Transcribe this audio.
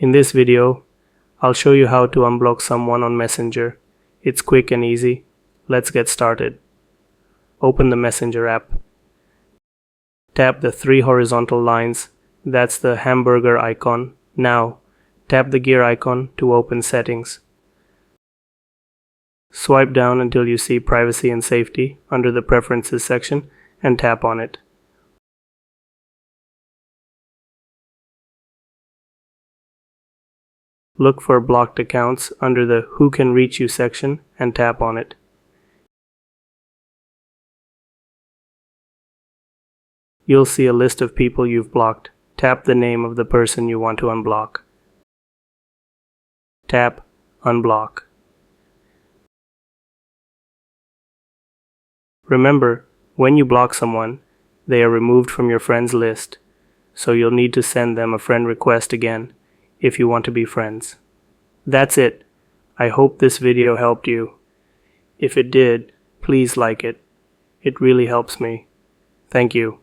In this video, I'll show you how to unblock someone on Messenger. It's quick and easy. Let's get started. Open the Messenger app. Tap the three horizontal lines. That's the hamburger icon. Now, tap the gear icon to open settings. Swipe down until you see Privacy and Safety under the Preferences section and tap on it. Look for blocked accounts under the Who Can Reach You section and tap on it. You'll see a list of people you've blocked. Tap the name of the person you want to unblock. Tap Unblock. Remember, when you block someone, they are removed from your friends list, so you'll need to send them a friend request again if you want to be friends. That's it. I hope this video helped you. If it did, please like it. It really helps me. Thank you.